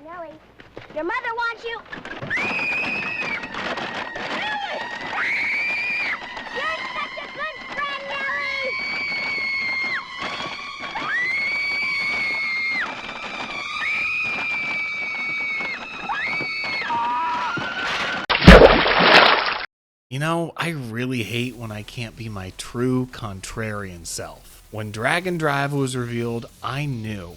Nellie, your mother wants you. Nellie! You're such a good friend, Nellie! You know, I really hate when I can't be my true contrarian self. When Dragon Drive was revealed, I knew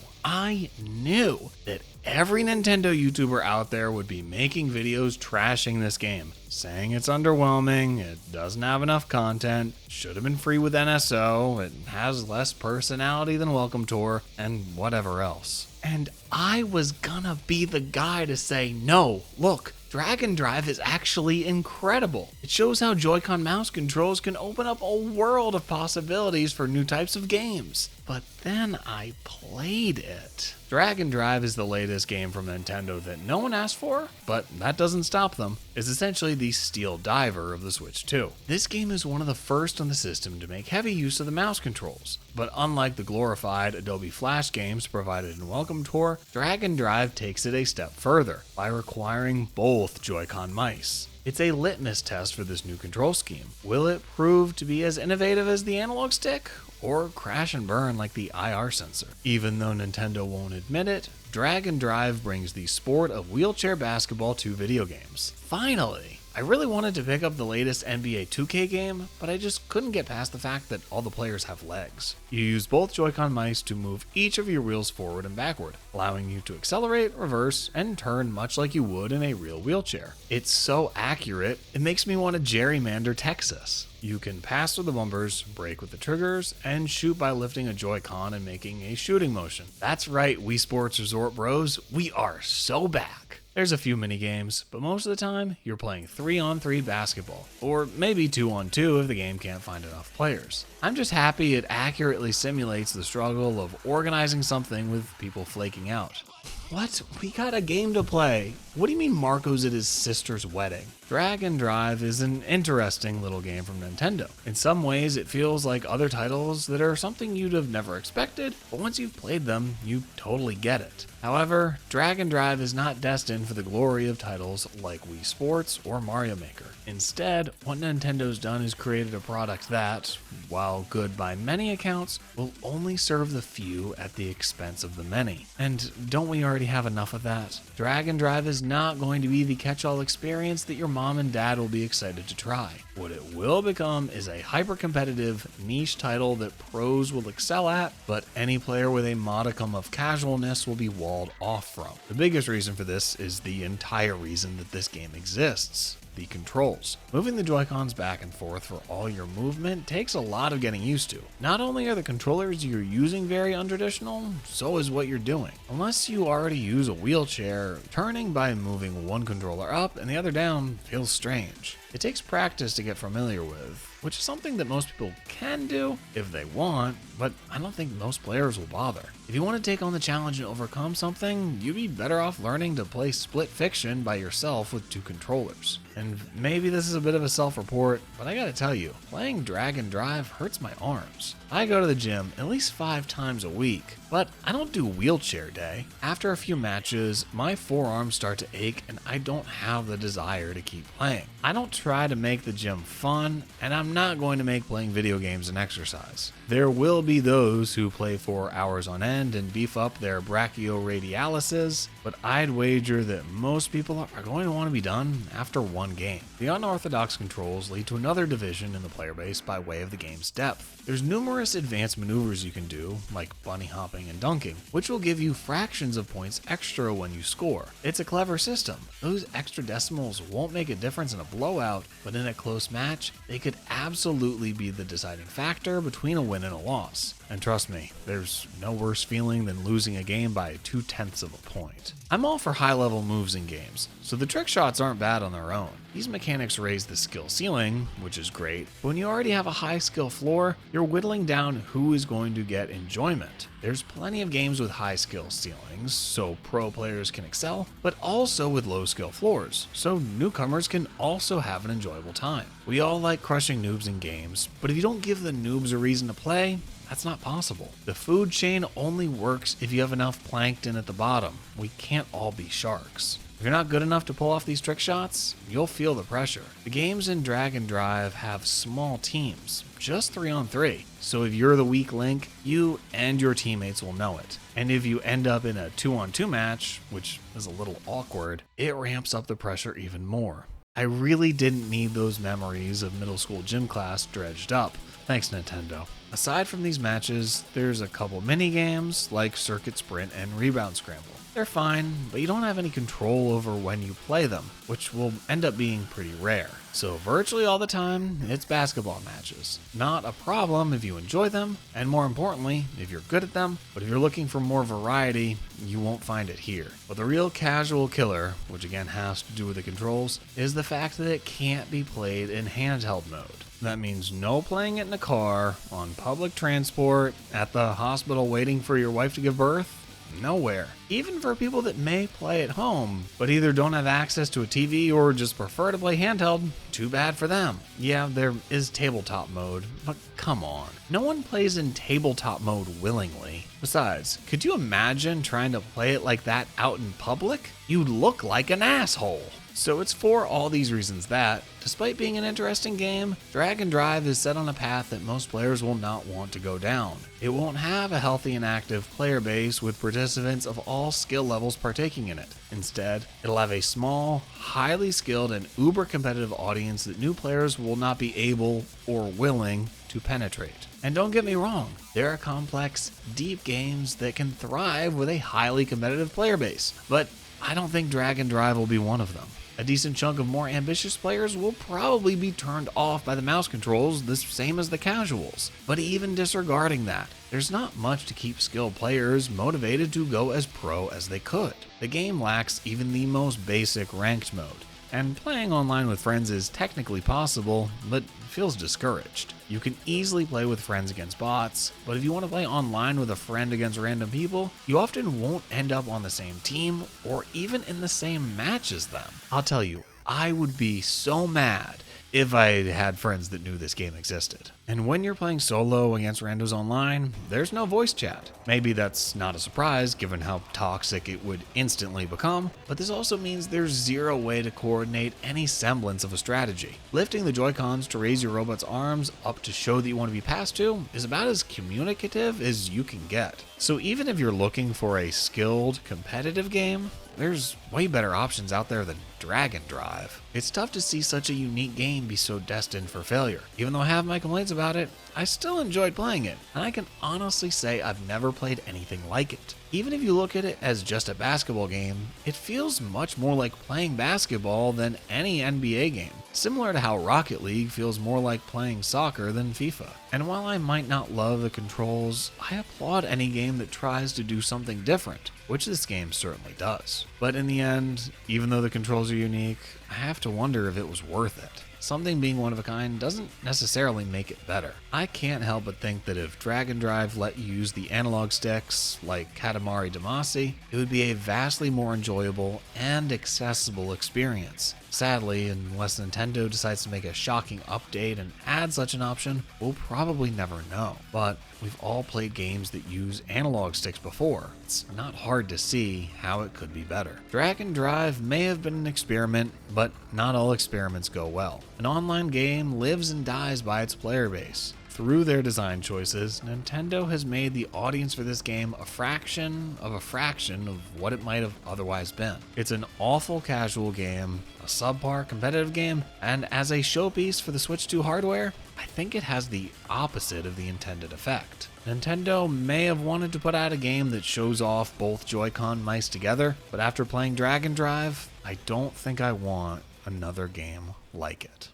that every Nintendo YouTuber out there would be making videos trashing this game, saying it's underwhelming, it doesn't have enough content, should have been free with NSO, it has less personality than Welcome Tour, and whatever else. And I was gonna be the guy to say, no, look, Dragon Drive is actually incredible. It shows how Joy-Con mouse controls can open up a world of possibilities for new types of games. But then I played it. Dragon Drive is the latest game from Nintendo that no one asked for, but that doesn't stop them. It's essentially the Steel Diver of the Switch 2. This game is one of the first on the system to make heavy use of the mouse controls, but unlike the glorified Adobe Flash games provided in Welcome Tour, Dragon Drive takes it a step further by requiring both Joy-Con mice. It's a litmus test for this new control scheme. Will it prove to be as innovative as the analog stick, or crash and burn like the IR sensor? Even though Nintendo won't admit it, Dragon Drive brings the sport of wheelchair basketball to video games. Finally! I really wanted to pick up the latest NBA 2K game, but I just couldn't get past the fact that all the players have legs. You use both Joy-Con mice to move each of your wheels forward and backward, allowing you to accelerate, reverse, and turn much like you would in a real wheelchair. It's so accurate, it makes me want to gerrymander Texas. You can pass through the bumpers, brake with the triggers, and shoot by lifting a Joy-Con and making a shooting motion. That's right, Wii Sports Resort bros, we are so back. There's a few mini games, but most of the time, you're playing 3-on-3 basketball, or maybe 2-on-2 if the game can't find enough players. I'm just happy it accurately simulates the struggle of organizing something with people flaking out. What? We got a game to play. What do you mean Marco's at his sister's wedding? Dragon Drive is an interesting little game from Nintendo. In some ways, it feels like other titles that are something you'd have never expected, but once you've played them, you totally get it. However, Dragon Drive is not destined for the glory of titles like Wii Sports or Mario Maker. Instead, what Nintendo's done is created a product that, while good by many accounts, will only serve the few at the expense of the many. And don't we already have enough of that? Dragon Drive is not going to be the catch-all experience that your mom and dad will be excited to try. What it will become is a hyper-competitive niche title that pros will excel at, but any player with a modicum of casualness will be walled off from. The biggest reason for this is the entire reason that this game exists. The controls. Moving the Joy-Cons back and forth for all your movement takes a lot of getting used to. Not only are the controllers you're using very untraditional, so is what you're doing. Unless you already use a wheelchair, turning by moving one controller up and the other down feels strange. It takes practice to get familiar with, which is something that most people can do if they want, but I don't think most players will bother. If you want to take on the challenge and overcome something, you'd be better off learning to play Split Fiction by yourself with 2 controllers. And maybe this is a bit of a self-report, but I gotta tell you, playing Dragon Drive hurts my arms. I go to the gym at least 5 times a week, but I don't do wheelchair day. After a few matches, my forearms start to ache and I don't have the desire to keep playing. I don't try to make the gym fun, and I'm not going to make playing video games an exercise. There will be those who play for hours on end and beef up their brachioradialysis, but I'd wager that most people are going to want to be done after one game. The unorthodox controls lead to another division in the player base by way of the game's depth. There's numerous advanced maneuvers you can do, like bunny hopping and dunking, which will give you fractions of points extra when you score. It's a clever system. Those extra decimals won't make a difference in a blowout, but in a close match, they could absolutely be the deciding factor between a win and a loss. And trust me, there's no worse feeling than losing a game by 0.2 of a point. I'm all for high-level moves in games, so the trick shots aren't bad on their own. These mechanics raise the skill ceiling, which is great, but when you already have a high skill floor, you're whittling down who is going to get enjoyment. There's plenty of games with high skill ceilings, so pro players can excel, but also with low skill floors, so newcomers can also have an enjoyable time. We all like crushing noobs in games, but if you don't give the noobs a reason to play, That's not possible. The food chain only works if you have enough plankton at the bottom. We can't all be sharks. If you're not good enough to pull off these trick shots, you'll feel the pressure. The games in Drag and Drive have small teams, just 3-on-3. So if you're the weak link, you and your teammates will know it. And if you end up in a 2-on-2 match, which is a little awkward, it ramps up the pressure even more. I really didn't need those memories of middle school gym class dredged up. Thanks, Nintendo. Aside from these matches, there's a couple mini games like Circuit Sprint and Rebound Scramble. They're fine, but you don't have any control over when you play them, which will end up being pretty rare. So virtually all the time, it's basketball matches. Not a problem if you enjoy them, and more importantly, if you're good at them, but if you're looking for more variety, you won't find it here. But the real casual killer, which again has to do with the controls, is the fact that it can't be played in handheld mode. That means no playing it in a car, on public transport, at the hospital waiting for your wife to give birth. Nowhere. Even for people that may play at home, but either don't have access to a TV or just prefer to play handheld, too bad for them. Yeah, there is tabletop mode, but come on. No one plays in tabletop mode willingly. Besides, could you imagine trying to play it like that out in public? You'd look like an asshole. So it's for all these reasons that, despite being an interesting game, Drag and Drive is set on a path that most players will not want to go down. It won't have a healthy and active player base with participants of all skill levels partaking in it. Instead, it'll have a small, highly skilled, and uber competitive audience that new players will not be able or willing to penetrate. And don't get me wrong, there are complex, deep games that can thrive with a highly competitive player base, but I don't think Drag and Drive will be one of them. A decent chunk of more ambitious players will probably be turned off by the mouse controls, the same as the casuals. But even disregarding that, there's not much to keep skilled players motivated to go as pro as they could. The game lacks even the most basic ranked mode, and playing online with friends is technically possible, but feels discouraged. You can easily play with friends against bots, but if you want to play online with a friend against random people, you often won't end up on the same team or even in the same match as them. I'll tell you, I would be so mad if I had friends that knew this game existed. And when you're playing solo against randos online, there's no voice chat. Maybe that's not a surprise given how toxic it would instantly become, but this also means there's zero way to coordinate any semblance of a strategy. Lifting the Joy-Cons to raise your robot's arms up to show that you want to be passed to is about as communicative as you can get. So even if you're looking for a skilled, competitive game, there's way better options out there than Drag and Drive. It's tough to see such a unique game be so destined for failure. Even though I have my complaints about it, I still enjoyed playing it, and I can honestly say I've never played anything like it. Even if you look at it as just a basketball game, it feels much more like playing basketball than any NBA game, similar to how Rocket League feels more like playing soccer than FIFA. And while I might not love the controls, I applaud any game that tries to do something different, which this game certainly does. But in the end, even though the controls are unique, I have to wonder if it was worth it. Something being one of a kind doesn't necessarily make it better. I can't help but think that if Drag and Drive let you use the analog sticks, like Katamari Damacy, it would be a vastly more enjoyable and accessible experience. Sadly, unless Nintendo decides to make a shocking update and add such an option, we'll probably never know. But we've all played games that use analog sticks before. It's not hard to see how it could be better. Drag and Drive may have been an experiment, but not all experiments go well. An online game lives and dies by its player base. Through their design choices, Nintendo has made the audience for this game a fraction of what it might have otherwise been. It's an awful casual game, a subpar competitive game, and as a showpiece for the Switch 2 hardware, I think it has the opposite of the intended effect. Nintendo may have wanted to put out a game that shows off both Joy-Con mice together, but after playing Drag and Drive, I don't think I want another game like it.